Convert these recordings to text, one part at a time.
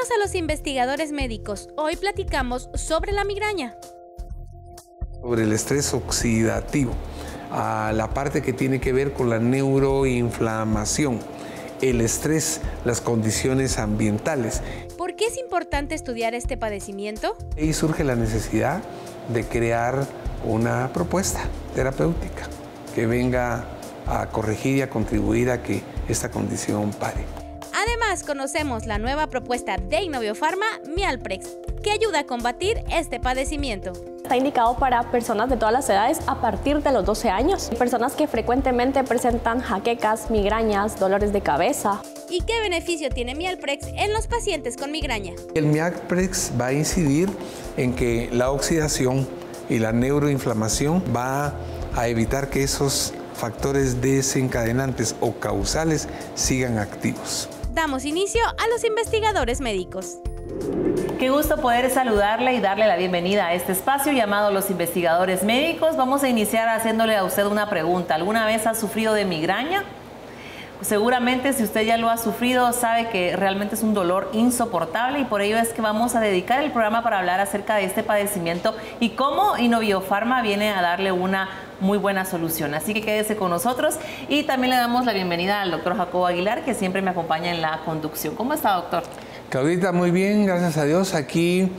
Bienvenidos a los investigadores médicos. Hoy platicamos sobre la migraña. Sobre el estrés oxidativo, a la parte que tiene que ver con la neuroinflamación, el estrés, las condiciones ambientales. ¿Por qué es importante estudiar este padecimiento? Y surge la necesidad de crear una propuesta terapéutica que venga a corregir y a contribuir a que esta condición pare. Además, conocemos la nueva propuesta de Innoviofarma, Mialprex, que ayuda a combatir este padecimiento. Está indicado para personas de todas las edades a partir de los 12 años. Personas que frecuentemente presentan jaquecas, migrañas, dolores de cabeza. ¿Y qué beneficio tiene Mialprex en los pacientes con migraña? El Mialprex va a incidir en que la oxidación y la neuroinflamación va a evitar que esos factores desencadenantes o causales sigan activos. Damos inicio a los investigadores médicos. Qué gusto poder saludarle y darle la bienvenida a este espacio llamado Los Investigadores Médicos. Vamos a iniciar haciéndole a usted una pregunta. ¿Alguna vez ha sufrido de migraña? Seguramente si usted ya lo ha sufrido sabe que realmente es un dolor insoportable y por ello es que vamos a dedicar el programa para hablar acerca de este padecimiento y cómo Innoviofarma viene a darle una muy buena solución. Así que quédese con nosotros y también le damos la bienvenida al doctor Jacobo Aguilar, que siempre me acompaña en la conducción. ¿Cómo está, doctor? Claudita, muy bien, gracias a Dios. Aquí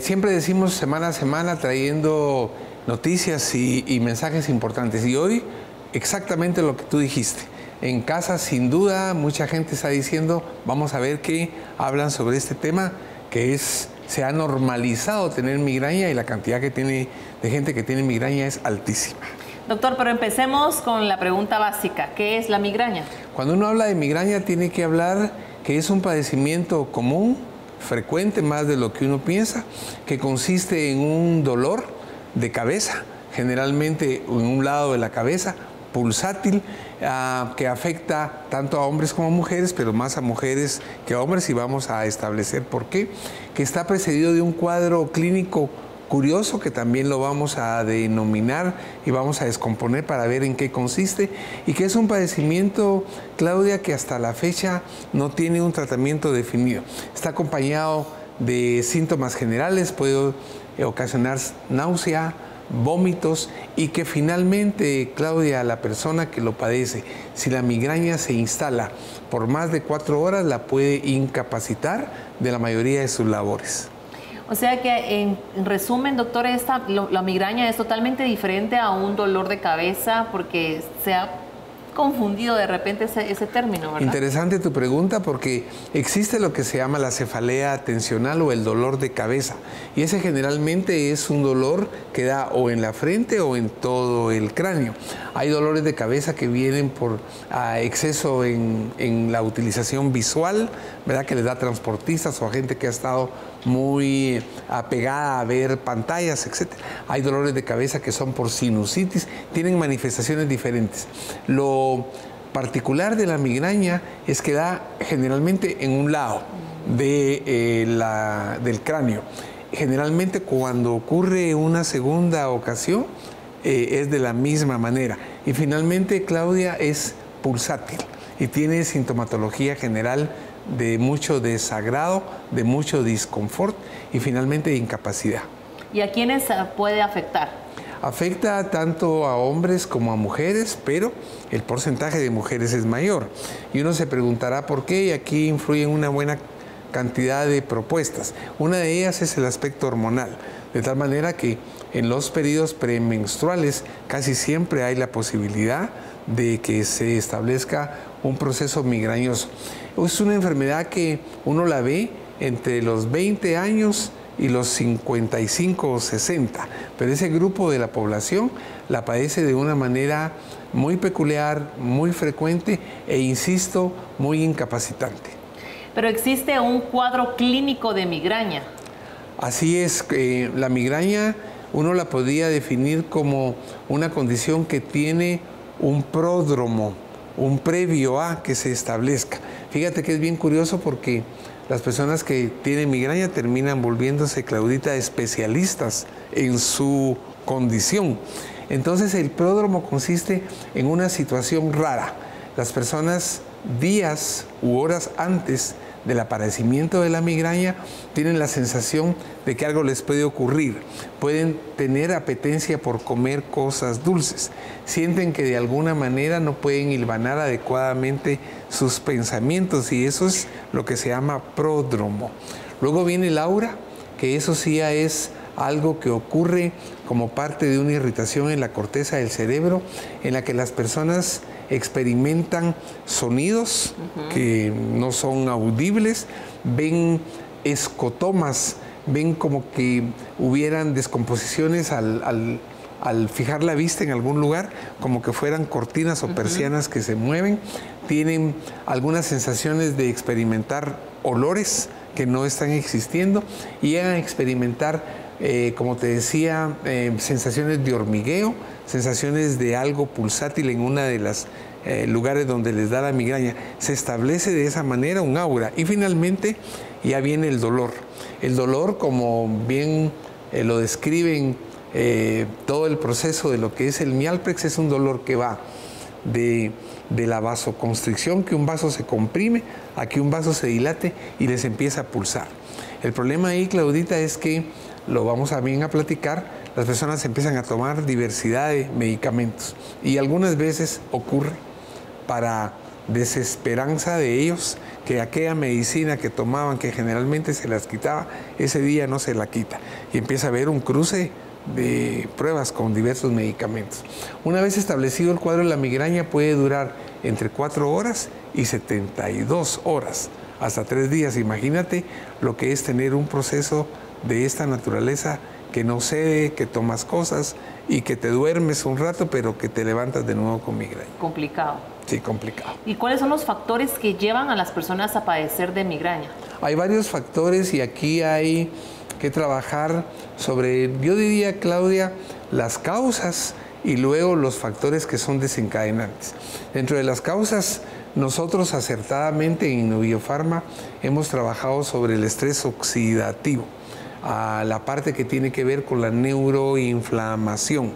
siempre decimos semana a semana trayendo noticias y mensajes importantes. Y hoy exactamente lo que tú dijiste. En casa, sin duda, mucha gente está diciendo, vamos a ver qué hablan sobre este tema, que se ha normalizado tener migraña y la cantidad que tiene de gente que tiene migraña es altísima. Doctor, pero empecemos con la pregunta básica. ¿Qué es la migraña? Cuando uno habla de migraña tiene que hablar que es un padecimiento común, frecuente, más de lo que uno piensa, que consiste en un dolor de cabeza, generalmente en un lado de la cabeza, pulsátil, que afecta tanto a hombres como a mujeres, pero más a mujeres que a hombres, y vamos a establecer por qué, que está precedido de un cuadro clínico curioso que también lo vamos a denominar y vamos a descomponer para ver en qué consiste, y que es un padecimiento, Claudia, que hasta la fecha no tiene un tratamiento definido. Está acompañado de síntomas generales, puede ocasionar náusea, vómitos, y que finalmente, Claudia, la persona que lo padece, si la migraña se instala por más de 4 horas, la puede incapacitar de la mayoría de sus labores. O sea que, en resumen, doctor, la migraña es totalmente diferente a un dolor de cabeza porque se ha confundido de repente ese término, ¿verdad? Interesante tu pregunta, porque existe lo que se llama la cefalea tensional o el dolor de cabeza, y ese generalmente es un dolor que da o en la frente o en todo el cráneo. Hay dolores de cabeza que vienen por exceso en la utilización visual, ¿verdad?, que les da transportistas o a gente que ha estado muy apegada a ver pantallas, etc. Hay dolores de cabeza que son por sinusitis, tienen manifestaciones diferentes. Lo particular de la migraña es que da generalmente en un lado del cráneo. Generalmente cuando ocurre una segunda ocasión es de la misma manera. Y finalmente, Claudia, es pulsátil y tiene sintomatología general de mucho desagrado, de mucho disconfort y finalmente de incapacidad. ¿Y a quiénes puede afectar? Afecta tanto a hombres como a mujeres, pero el porcentaje de mujeres es mayor. Y uno se preguntará por qué, y aquí influyen una buena cantidad de propuestas. Una de ellas es el aspecto hormonal, de tal manera que en los periodos premenstruales casi siempre hay la posibilidad de que se establezca un proceso migrañoso. Es una enfermedad que uno la ve entre los 20 años y los 55 o 60, pero ese grupo de la población la padece de una manera muy peculiar, muy frecuente e, insisto, muy incapacitante. Pero existe un cuadro clínico de migraña. Así es, la migraña uno la podría definir como una condición que tiene un pródromo, un previo a que se establezca. Fíjate que es bien curioso porque las personas que tienen migraña terminan volviéndose, Claudita, especialistas en su condición. Entonces el pródromo consiste en una situación rara. Las personas días u horas antes del aparecimiento de la migraña tienen la sensación de que algo les puede ocurrir. Pueden tener apetencia por comer cosas dulces. Sienten que de alguna manera no pueden hilvanar adecuadamente sus pensamientos y eso es lo que se llama pródromo. Luego viene el aura, que eso sí ya es algo que ocurre como parte de una irritación en la corteza del cerebro, en la que las personas experimentan sonidos que no son audibles, ven escotomas, ven como que hubieran descomposiciones al fijar la vista en algún lugar, como que fueran cortinas o persianas que se mueven, tienen algunas sensaciones de experimentar olores que no están existiendo y llegan a experimentar como te decía, sensaciones de hormigueo, sensaciones de algo pulsátil en una de las lugares donde les da la migraña. Se establece de esa manera un aura. Y finalmente ya viene el dolor. El dolor, como bien lo describen todo el proceso de lo que es el Mialprex, es un dolor que va de la vasoconstricción, que un vaso se comprime, a que un vaso se dilate y les empieza a pulsar. El problema ahí, Claudita, es que lo vamos a bien a platicar, las personas empiezan a tomar diversidad de medicamentos y algunas veces ocurre para desesperanza de ellos que aquella medicina que tomaban, que generalmente se las quitaba, ese día no se la quita y empieza a haber un cruce de pruebas con diversos medicamentos. Una vez establecido el cuadro de la migraña puede durar entre 4 horas y 72 horas, hasta 3 días. Imagínate lo que es tener un proceso de esta naturaleza que no cede, que tomas cosas y que te duermes un rato, pero que te levantas de nuevo con migraña. Complicado. Sí, complicado. ¿Y cuáles son los factores que llevan a las personas a padecer de migraña? Hay varios factores y aquí hay que trabajar sobre, yo diría, Claudia, las causas y luego los factores que son desencadenantes. Dentro de las causas, nosotros acertadamente en Innoviofarma hemos trabajado sobre el estrés oxidativo, a la parte que tiene que ver con la neuroinflamación,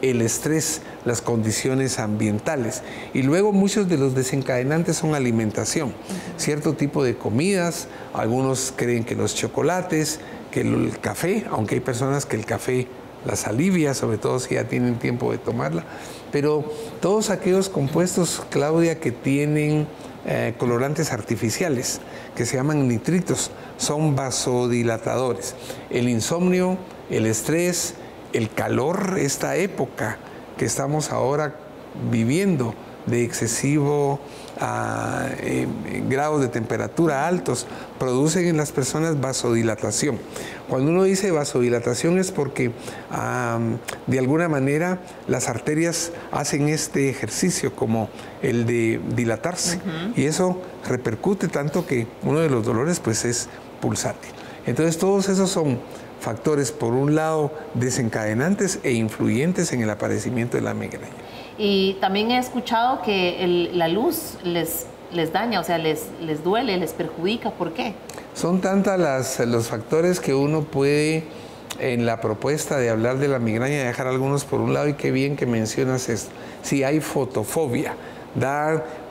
el estrés, las condiciones ambientales. Y luego muchos de los desencadenantes son alimentación, cierto tipo de comidas, algunos creen que los chocolates, que el café, aunque hay personas que el café las alivia, sobre todo si ya tienen tiempo de tomarla, pero todos aquellos compuestos, Claudia, que tienen colorantes artificiales, que se llaman nitritos, son vasodilatadores. El insomnio, el estrés, el calor, esta época que estamos ahora viviendo de excesivo grados de temperatura altos, producen en las personas vasodilatación. Cuando uno dice vasodilatación es porque de alguna manera las arterias hacen este ejercicio como el de dilatarse y eso repercute tanto que uno de los dolores pues es pulsátil. Entonces todos esos son factores, por un lado, desencadenantes e influyentes en el aparecimiento de la migraña. Y también he escuchado que la luz les daña, o sea, les duele, les perjudica. ¿Por qué? Son tantas los factores que uno puede, en la propuesta de hablar de la migraña, dejar algunos por un lado, y qué bien que mencionas esto. Sí, hay fotofobia,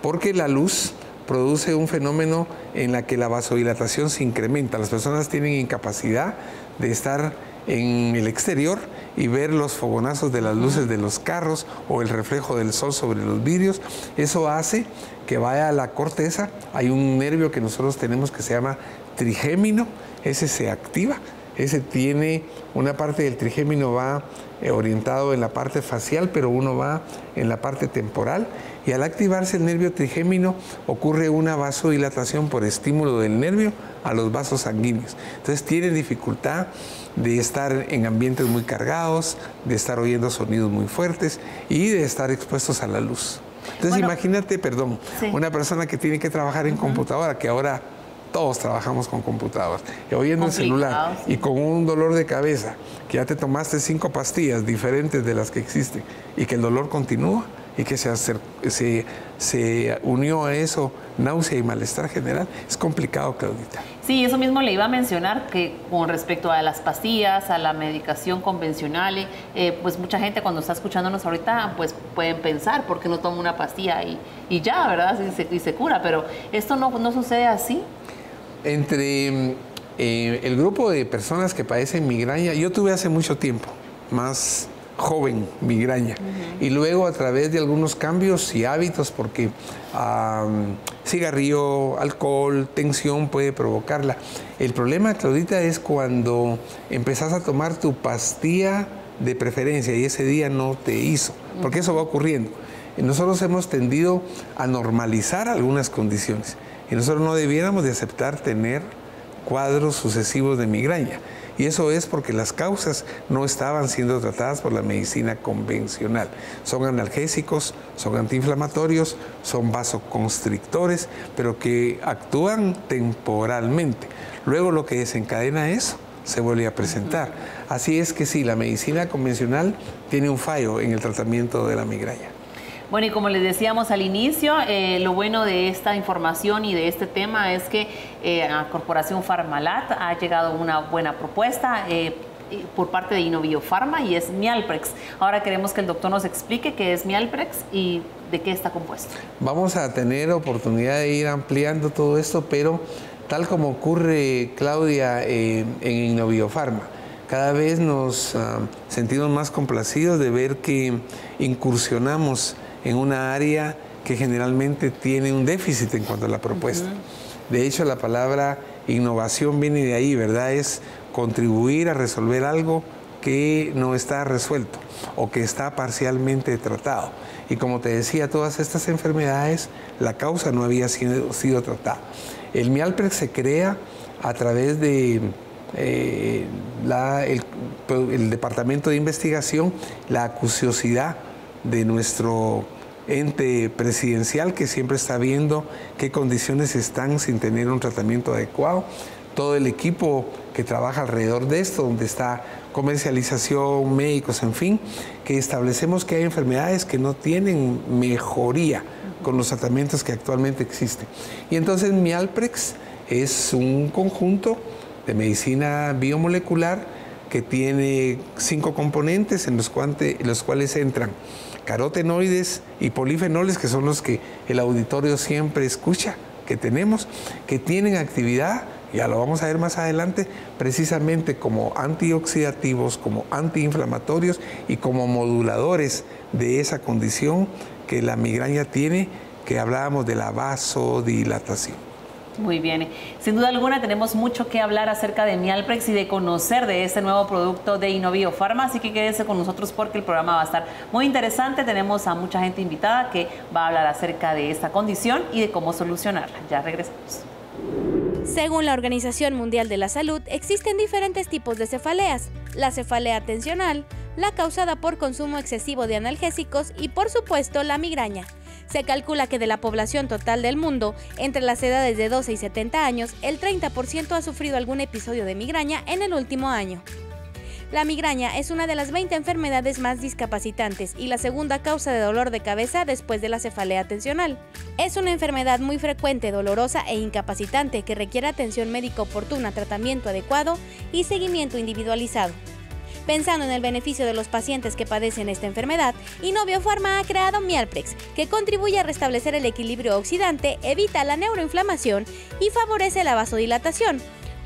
porque la luz produce un fenómeno en la que la vasodilatación se incrementa. Las personas tienen incapacidad de estar en el exterior y ver los fogonazos de las luces de los carros o el reflejo del sol sobre los vidrios. Eso hace que vaya a la corteza. Hay un nervio que nosotros tenemos que se llama trigémino, ese se activa, ese tiene una parte del trigémino va orientado en la parte facial, pero uno va en la parte temporal, y al activarse el nervio trigémino ocurre una vasodilatación por estímulo del nervio a los vasos sanguíneos. Entonces tienen dificultad de estar en ambientes muy cargados, de estar oyendo sonidos muy fuertes y de estar expuestos a la luz. Entonces imagínate, una persona que tiene que trabajar en computadora, que ahora todos trabajamos con computadoras, y oyendo el celular y con un dolor de cabeza, que ya te tomaste 5 pastillas diferentes de las que existen y que el dolor continúa y que se unió a eso náusea y malestar general, es complicado, Claudita. Sí, eso mismo le iba a mencionar, que con respecto a las pastillas, a la medicación convencional, pues mucha gente cuando está escuchándonos ahorita, pues pueden pensar, ¿por qué no tomo una pastilla y ya, verdad? Y se cura, pero esto no sucede así. Entre el grupo de personas que padecen migraña, yo tuve hace mucho tiempo, más joven, migraña. Y luego a través de algunos cambios y hábitos, porque cigarrillo, alcohol, tensión puede provocarla. El problema, Claudita, es cuando empezás a tomar tu pastilla de preferencia y ese día no te hizo, porque eso va ocurriendo. Nosotros hemos tendido a normalizar algunas condiciones y nosotros no debiéramos de aceptar tener cuadros sucesivos de migraña. Y eso es porque las causas no estaban siendo tratadas por la medicina convencional. Son analgésicos, son antiinflamatorios, son vasoconstrictores, pero que actúan temporalmente. Luego lo que desencadena eso se vuelve a presentar. Así es que sí, la medicina convencional tiene un fallo en el tratamiento de la migraña. Bueno, y como les decíamos al inicio, lo bueno de esta información y de este tema es que a Corporación Farmalat ha llegado una buena propuesta por parte de Innobiopharma y es Mialprex. Ahora queremos que el doctor nos explique qué es Mialprex y de qué está compuesto. Vamos a tener oportunidad de ir ampliando todo esto, pero tal como ocurre, Claudia, en Innobiopharma, cada vez nos sentimos más complacidos de ver que incursionamos en una área que generalmente tiene un déficit en cuanto a la propuesta. De hecho, la palabra innovación viene de ahí, ¿verdad? Es contribuir a resolver algo que no está resuelto o que está parcialmente tratado. Y como te decía, todas estas enfermedades, la causa no había sido tratada. El Mialprex se crea a través de el Departamento de Investigación, la acuciosidad de nuestro ente presidencial que siempre está viendo qué condiciones están sin tener un tratamiento adecuado. Todo el equipo que trabaja alrededor de esto, donde está comercialización, médicos, en fin, que establecemos que hay enfermedades que no tienen mejoría con los tratamientos que actualmente existen. Y entonces Mialprex es un conjunto de medicina biomolecular que tiene 5 componentes en los cuales entran carotenoides y polifenoles, que son los que el auditorio siempre escucha, que tenemos, que tienen actividad, ya lo vamos a ver más adelante, precisamente como antioxidativos, como antiinflamatorios y como moduladores de esa condición que la migraña tiene, que hablábamos de la vasodilatación. Muy bien. Sin duda alguna tenemos mucho que hablar acerca de Mialprex y de conocer de este nuevo producto de Innobiopharma, así que quédese con nosotros porque el programa va a estar muy interesante. Tenemos a mucha gente invitada que va a hablar acerca de esta condición y de cómo solucionarla. Ya regresamos. Según la Organización Mundial de la Salud, existen diferentes tipos de cefaleas. La cefalea tensional, la causada por consumo excesivo de analgésicos y, por supuesto, la migraña. Se calcula que de la población total del mundo, entre las edades de 12 y 70 años, el 30% ha sufrido algún episodio de migraña en el último año. La migraña es una de las 20 enfermedades más discapacitantes y la segunda causa de dolor de cabeza después de la cefalea tensional. Es una enfermedad muy frecuente, dolorosa e incapacitante que requiere atención médica oportuna, tratamiento adecuado y seguimiento individualizado. Pensando en el beneficio de los pacientes que padecen esta enfermedad, Innobiopharma ha creado Mialprex, que contribuye a restablecer el equilibrio oxidante, evita la neuroinflamación y favorece la vasodilatación.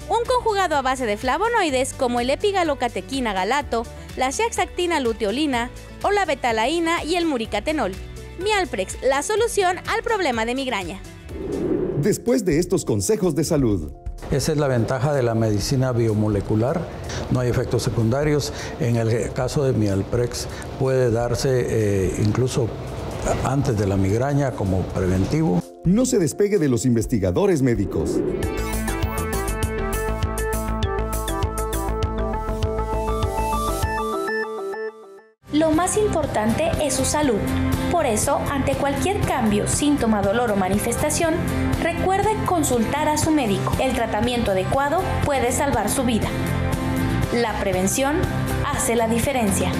Un conjugado a base de flavonoides como el epigalocatequina galato, la zeaxantina luteolina o la betalaína y el muricatenol. Mialprex, la solución al problema de migraña. Después de estos consejos de salud. Esa es la ventaja de la medicina biomolecular. No hay efectos secundarios. En el caso de Mialprex puede darse incluso antes de la migraña como preventivo. No se despegue de los investigadores médicos. Lo más importante es su salud. Por eso, ante cualquier cambio, síntoma, dolor o manifestación, recuerde consultar a su médico. El tratamiento adecuado puede salvar su vida. La prevención hace la diferencia.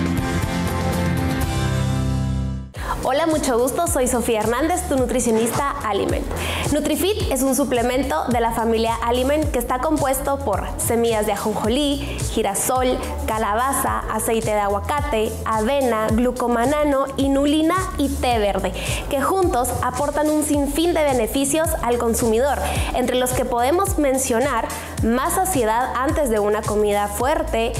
Hola, mucho gusto, soy Sofía Hernández, tu nutricionista Aliment. NutriFit es un suplemento de la familia Aliment que está compuesto por semillas de ajonjolí, girasol, calabaza, aceite de aguacate, avena, glucomanano, inulina y té verde, que juntos aportan un sinfín de beneficios al consumidor, entre los que podemos mencionar más saciedad antes de una comida fuerte,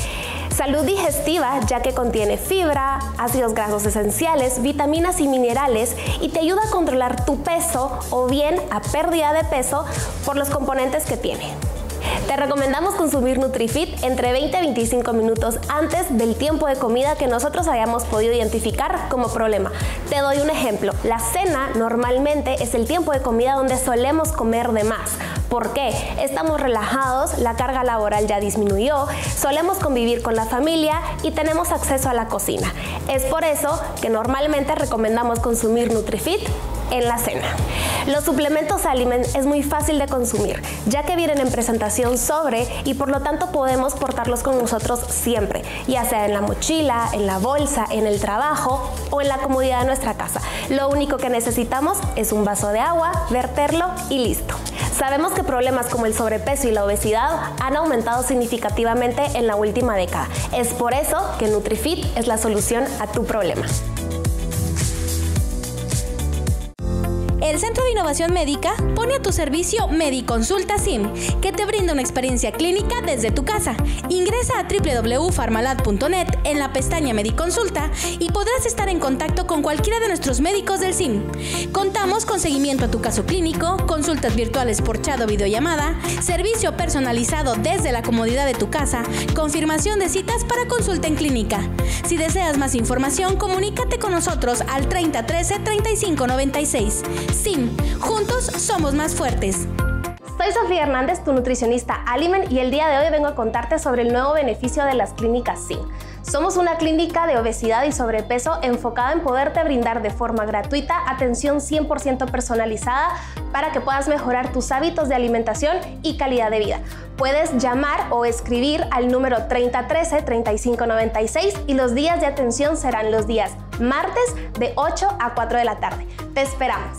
salud digestiva, ya que contiene fibra, ácidos grasos esenciales, vitaminas y minerales, y te ayuda a controlar tu peso o bien a pérdida de peso por los componentes que tiene. Te recomendamos consumir NutriFit entre 20 y 25 minutos antes del tiempo de comida que nosotros hayamos podido identificar como problema. Te doy un ejemplo. La cena normalmente es el tiempo de comida donde solemos comer de más. ¿Por qué? Estamos relajados, la carga laboral ya disminuyó, solemos convivir con la familia y tenemos acceso a la cocina. Es por eso que normalmente recomendamos consumir NutriFit en la cena. Los suplementos Aliment es muy fácil de consumir, ya que vienen en presentación sobre y por lo tanto podemos portarlos con nosotros siempre, ya sea en la mochila, en la bolsa, en el trabajo o en la comodidad de nuestra casa. Lo único que necesitamos es un vaso de agua, verterlo y listo. Sabemos que problemas como el sobrepeso y la obesidad han aumentado significativamente en la última década. Es por eso que NutriFit es la solución a tu problema. El Centro de Innovación Médica pone a tu servicio Mediconsulta SIM, que te brinda una experiencia clínica desde tu casa. Ingresa a www.farmalad.net en la pestaña Mediconsulta y podrás estar en contacto con cualquiera de nuestros médicos del SIM. Contamos con seguimiento a tu caso clínico, consultas virtuales por chat o videollamada, servicio personalizado desde la comodidad de tu casa, confirmación de citas para consulta en clínica. Si deseas más información, comunícate con nosotros al 3013-3596. SIM, juntos somos más fuertes. Soy Sofía Hernández, tu nutricionista Aliment, y el día de hoy vengo a contarte sobre el nuevo beneficio de las clínicas SIM. Somos una clínica de obesidad y sobrepeso enfocada en poderte brindar de forma gratuita atención 100% personalizada para que puedas mejorar tus hábitos de alimentación y calidad de vida. Puedes llamar o escribir al número 3013-3596 y los días de atención serán los días martes de 8 a 4 de la tarde. Te esperamos.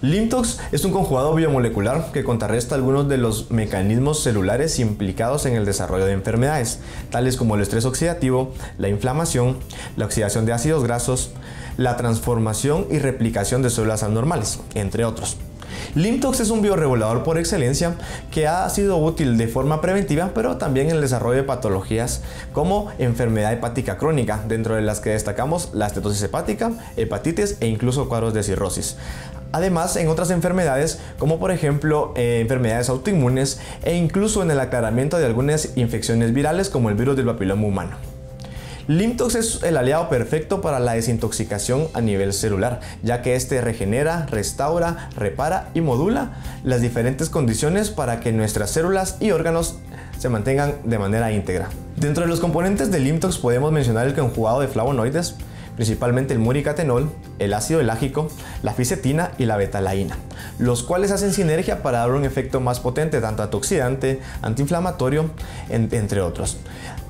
Limtox es un conjugado biomolecular que contrarresta algunos de los mecanismos celulares implicados en el desarrollo de enfermedades, tales como el estrés oxidativo, la inflamación, la oxidación de ácidos grasos, la transformación y replicación de células anormales, entre otros. Limtox es un bioregulador por excelencia que ha sido útil de forma preventiva, pero también en el desarrollo de patologías como enfermedad hepática crónica, dentro de las que destacamos la estetosis hepática, hepatitis e incluso cuadros de cirrosis. Además, en otras enfermedades, como por ejemplo enfermedades autoinmunes e incluso en el aclaramiento de algunas infecciones virales como el virus del papiloma humano. Limtox es el aliado perfecto para la desintoxicación a nivel celular, ya que este regenera, restaura, repara y modula las diferentes condiciones para que nuestras células y órganos se mantengan de manera íntegra. Dentro de los componentes de Limtox podemos mencionar el conjugado de flavonoides, principalmente el muricatenol, el ácido elágico, la fisetina y la betalaína, los cuales hacen sinergia para dar un efecto más potente tanto antioxidante, antiinflamatorio, entre otros.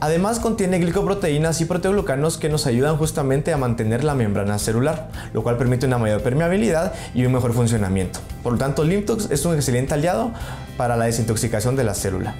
Además contiene glicoproteínas y proteoglucanos que nos ayudan justamente a mantener la membrana celular, lo cual permite una mayor permeabilidad y un mejor funcionamiento. Por lo tanto, Limtox es un excelente aliado para la desintoxicación de la célula.